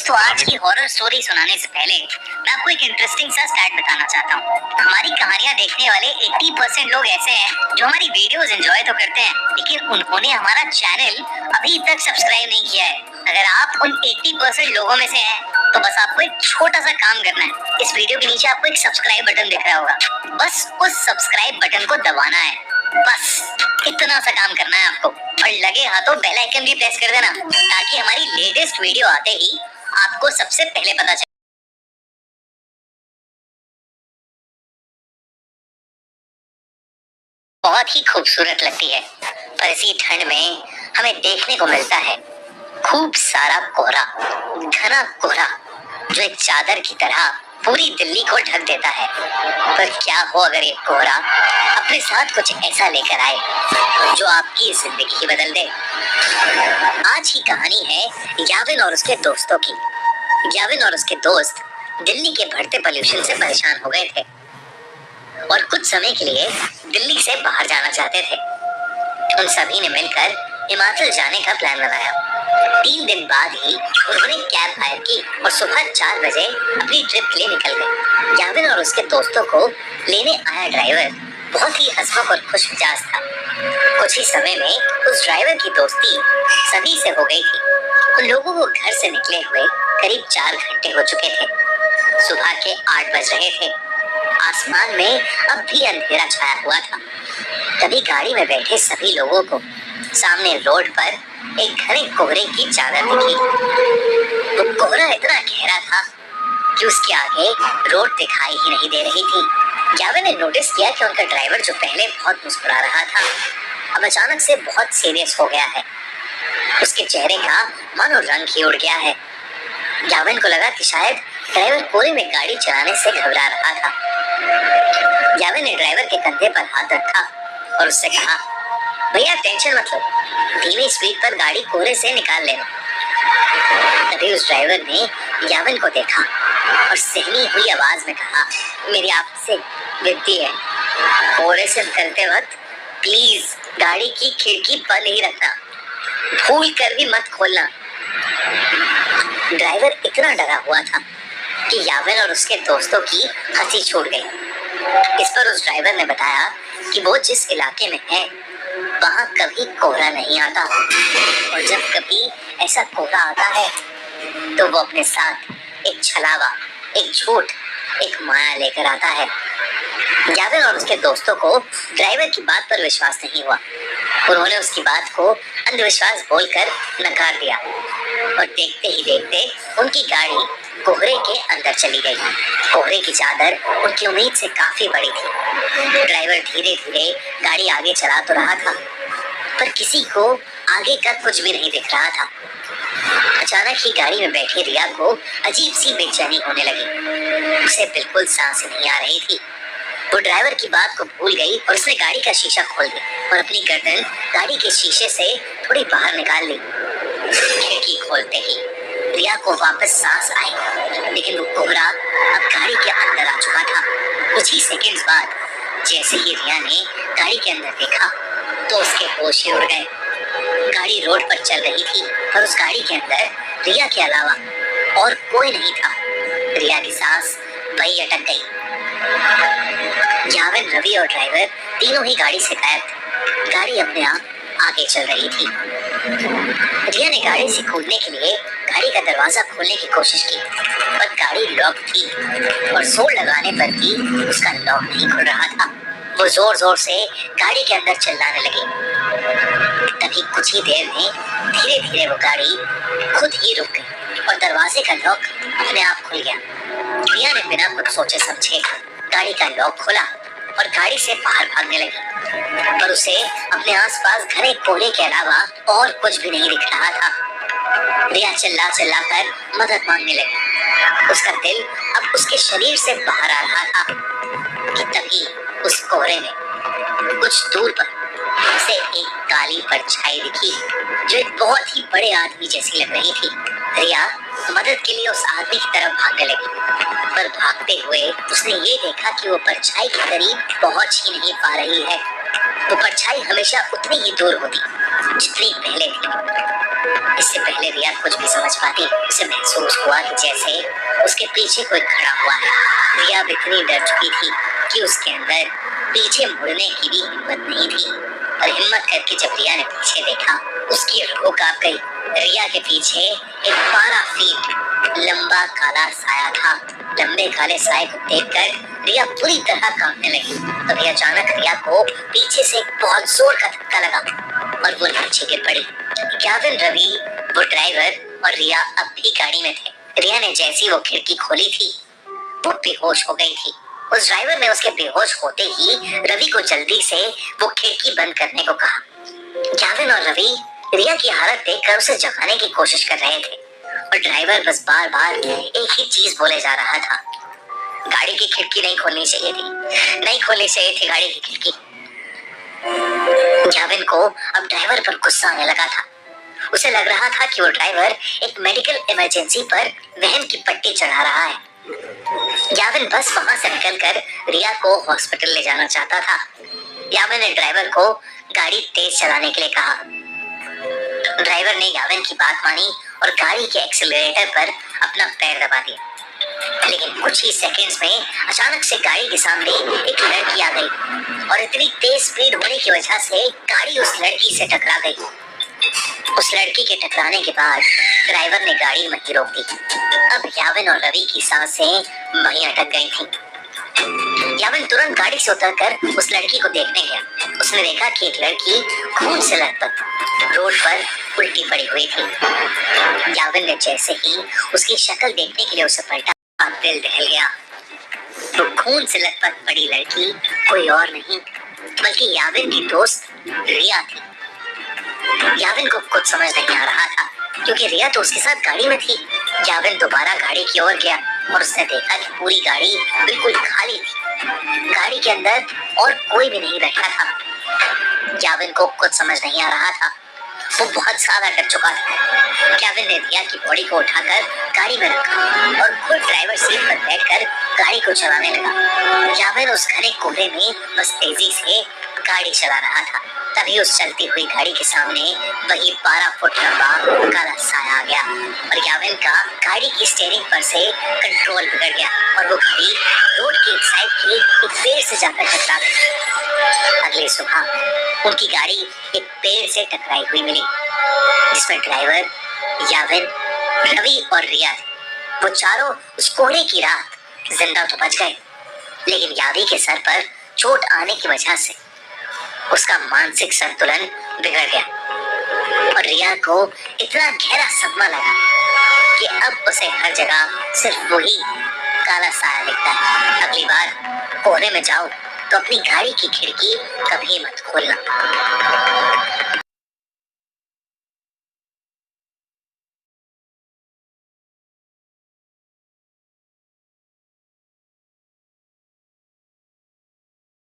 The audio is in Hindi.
दोस्तों, आज की हॉरर स्टोरी सुनाने से पहले मैं आपको एक इंटरेस्टिंग सा स्टैट बताना चाहता हूँ। हमारी कहानियाँ देखने वाले 80% लोग ऐसे हैं जो हमारी वीडियोस एंजॉय तो करते हैं, लेकिन उन्होंने हमारा चैनल अभी तक सब्सक्राइब नहीं किया है। अगर आप उन 80% लोगों में से हैं, तो बस आपको एक छोटा सा काम करना है। इस वीडियो के नीचे आपको एक सब्सक्राइब बटन दिख रहा होगा, बस उस सब्सक्राइब बटन को दबाना है। बस इतना सा काम करना है आपको, और लगे हाथों बेल आइकन भी प्रेस कर देना, ताकि हमारी लेटेस्ट वीडियो आते ही आपको सबसे पहले पता चले। बहुत ही खूबसूरत लगती है, पर इसी ठंड में हमें देखने को मिलता है खूब सारा कोहरा, घना कोहरा जो एक चादर की तरह पूरी दिल्ली को ढक देता है। पर क्या हो अगर ये कोहरा अपने साथ कुछ ऐसा लेकर आए जो आपकी जिंदगी ही बदल दे। आज की कहानी है याविन और उसके दोस्तों की। याविन और उसके दोस्त दिल्ली के बढ़ते पोल्यूशन से परेशान हो गए थे और कुछ समय के लिए दिल्ली से बाहर जाना चाहते थे। उन सभी ने मिलकर हिमाचल जाने का प्लान बनाया। 3 दिन बाद ही उन्होंने कैब हायर की और सुबह 4 बजे अपनी ट्रिप के लिए निकल गए। याविन और उसके दोस्तों को लेने आया ड्राइवर बहुत ही हंसमुख और खुश मिजाज था। कुछ ही समय में उस ड्राइवर की दोस्ती सभी से हो गई थी। उन लोगों को घर से निकले हुए करीब 4 घंटे हो चुके थे। सुबह के 8 बज रहे थे। आसमान में अब भी अंधेरा छाया हुआ था। तभी गाड़ी में बैठे सभी लोगों को सामने रोड पर एक घने कोहरे की चादर दिखी। वो कोहरा इतना गहरा था कि उसके आगे रोड दिखाई ही नहीं दे रही थी। याविन ने नोटिस किया कि उनका ड्राइवर जो पहले बहुत मुस्कुरा रहा था, अब अचानक से बहुत सीरियस हो गया है। उसके चेहरे का मानो रंग ही उड़ गया है। याविन को लगा कि शायद ड्राइवर कोहरे में गाड़ी चलाने से घबरा रहा था। याविन ने ड्राइवर के कंधे पर हाथ रखा और उससे कहा, भैया टेंशन मत लो, धीमी स्पीड पर गाड़ी कोहरे से निकाल लेना। तभी उस ड्राइवर ने याविन को देखा और सहमी हुई आवाज में कहा, मेरी आपसे विनती है, कोहरे से निकलते वक्त प्लीज गाड़ी की खिड़की बंद ही रखना, भूल कर भी मत खोलना। ड्राइवर इतना डरा हुआ था कि याविन और उसके दोस्तों की हंसी छूट गई। इस पर उस ड्राइवर ने बताया कि वो जिस इलाके में है वहाँ कभी कोहरा नहीं आता, और जब कभी ऐसा कोहरा आता है तो वो अपने साथ एक छलावा, एक झूठ, एक माया लेकर आता है। याविन और उसके दोस्तों को ड्राइवर की बात पर विश्वास नहीं हुआ। उन्होंने उसकी बात को अंधविश्वास बोलकर नकार दिया और देखते ही देखते उनकी गाड़ी कोहरे के अंदर चली गई। कोहरे की चादर उनकी उम्मीद से काफी बड़ी थी। ड्राइवर धीरे धीरे गाड़ी आगे चला तो रहा था, पर किसी को आगे का कुछ भी नहीं दिख रहा था। अचानक ही गाड़ी में बैठी रिया को अजीब सी बेचैनी होने लगी। उसे बिल्कुल सांस नहीं आ रही थी। वो ड्राइवर की बात को भूल गई और उसने गाड़ी का शीशा खोल दिया और अपनी गर्दन गाड़ी के शीशे से थोड़ी बाहर निकाल ली। खिड़की खोलते ही रिया को वापस सांस आई, लेकिन वो कोहरा अब गाड़ी के अंदर आ चुका था। कुछ ही सेकंड्स बाद जैसे ही रिया ने गाड़ी के अंदर देखा तो उसके होश ही उड़ गए। गाड़ी रोड पर चल रही थी और उस गाड़ी के अंदर रिया के अलावा और कोई नहीं था। रिया की सांस वहीं अटक गई। याविन, रवि और ड्राइवर तीनों ही गाड़ी से गायब थे। गाड़ी अपने आप आगे चल रही थी। रिया ने गाड़ी से कूदने के लिए गाड़ी का दरवाजा खोलने की कोशिश की, पर गाड़ी लॉक थी और जोर लगाने पर भी उसका लॉक नहीं खुल रहा था। वो जोर जोर से गाड़ी के अंदर चिल्लाने लगी। तभी कुछ ही देर में धीरे धीरे वो गाड़ी खुद ही रुक गई और दरवाजे का लॉक अपने आप खुल गया। रिया ने बिना कुछ सोचे समझे गाड़ी का लॉक खोला और गाड़ी से बाहर भागने लगी, पर उसे अपने आसपास घने कोहरे के अलावा और कुछ भी नहीं दिख रहा था। रिया चिल्ला चिल्ला कर मदद मांगने लगी। उसका दिल अब उसके शरीर से बाहर आ रहा था कि तभी उस कोहरे में कुछ दूर पर उसे एक काली परछाई दिखी जो एक बहुत ही बड़े आदमी जैसी लग रही थी। रिया मदद के लिए उस आदमी की तरफ भागने लगी, पर भागते हुए उसने ये देखा कि वो परछाई के करीब पहुंच ही नहीं पा रही है। वो परछाई हमेशा उतनी ही दूर होती जितनी पहले थी। इससे पहले रिया कुछ भी समझ पाती, उसे महसूस हुआ कि जैसे उसके पीछे कोई खड़ा हुआ है। रिया इतनी डर चुकी थी कि उसके अंदर पीछे मुड़ने की भी हिम्मत नहीं थी। और हिम्मत करके जब रिया ने पीछे देखा, उसकी रूह कांप गई। रिया के पीछे एक 12 फीट लंबा काला साया था। लंबे काले साए को देखकर रिया पूरी तरह कांपने लगी। तभी अचानक रिया को पीछे से एक बहुत जोर का धक्का लगा और वो नीचे गिर पड़ी। गैविन, रवि, वो ड्राइवर और रिया अब भी गाड़ी में थे। रिया ने जैसी वो खिड़की खोली थी, वो बेहोश हो गई थी। उस ड्राइवर ने उसके बेहोश होते ही रवि को जल्दी से वो खिड़की बंद करने को कहा। गैविन और रवि रिया की हालत देखकर उसे जगाने की कोशिश कर रहे थे और ड्राइवर बस बार बार एक ही चीज बोले जा रहा था, गाड़ी की खिड़की नहीं खोलनी चाहिए थी, नहीं खोलनी चाहिए थी गाड़ी की खिड़की। गैविन को अब ड्राइवर पर गुस्सा आने लगा था। उसे लग रहा था कि वो ड्राइवर एक मेडिकल इमरजेंसी पर वहन की पट्टी चढ़ा रहा है। गैविन बस वहां से निकलकर रिया को हॉस्पिटल ले जाना चाहता था। गैविन ने ड्राइवर को गाड़ी तेज चलाने के लिए कहा। ड्राइवर ने गैविन की बात मानी और गाड़ी के एक्सीलरेटर पर अपना पैर दबा दिया। लेकिन कुछ ही सेकंड्स में अचानक से गाड़ी के सामने एक लड़की आ गई और इतनी तेज स्पीड होने की वजह से गाड़ी उस लड़की से टकरा गई। उस लड़की के टकराने के बाद ड्राइवर ने गाड़ी वहीं रोक दी। अब गैविन और रवि की सांसें वहीं अटक गई थीं। गैविन तुरंत गाड़ी से उतरकर उस लड़की को देखने गया। उसने देखा कि एक लड़की खून से लथपथ रोड पर उल्टी पड़ी हुई थी। गैविन ने जैसे ही उसकी शक्ल देखने के लिए उसे पलटा, दिल दहल गया। वो खून से लथपथ पड़ी लड़की कोई और नहीं बल्कि गैविन की दोस्त रिया थी। गैविन को कुछ समझ नहीं आ रहा था क्योंकि रिया तो उसके साथ गाड़ी में थी। गैविन दोबारा गाड़ी की ओर गया और उसने देखा कि पूरी गाड़ी बिल्कुल खाली थी। गाड़ी के अंदर और कोई भी नहीं बैठा था। गैविन को कुछ समझ नहीं आ रहा था, वो बहुत ज्यादा डर चुका था। गैविन ने रिया की बॉडी को उठाकर गाड़ी में रखा और खुद ड्राइवर सीट पर बैठकर गाड़ी को चलाने लगा। गैविन उस घने कोहरे में बस तेजी से गाड़ी चला रहा था। तभी उस चलती हुई गाड़ी के सामने वही 12 फुट लंबा काला साया आ गया और गैविन का गाड़ी की स्टीयरिंग पर से कंट्रोल बिगड़ गया और वो गाड़ी रोड की एक साइड के एक पेड़ से जाकर टकरा गई। अगली सुबह उनकी गाड़ी एक पेड़ से टकराई हुई मिली जिसमें ड्राइवर, गैविन, रवि और रिया थे। वो चारों उस कोहरे की रात जिंदा तो बच गए, लेकिन यावी के सर पर चोट आने की वजह से उसका मानसिक संतुलन बिगड़ गया और रिया को इतना गहरा सदमा लगा कि अब उसे हर जगह सिर्फ वही काला साया दिखता है। अगली बार कोहरे में जाओ तो अपनी गाड़ी की खिड़की कभी मत खोलना।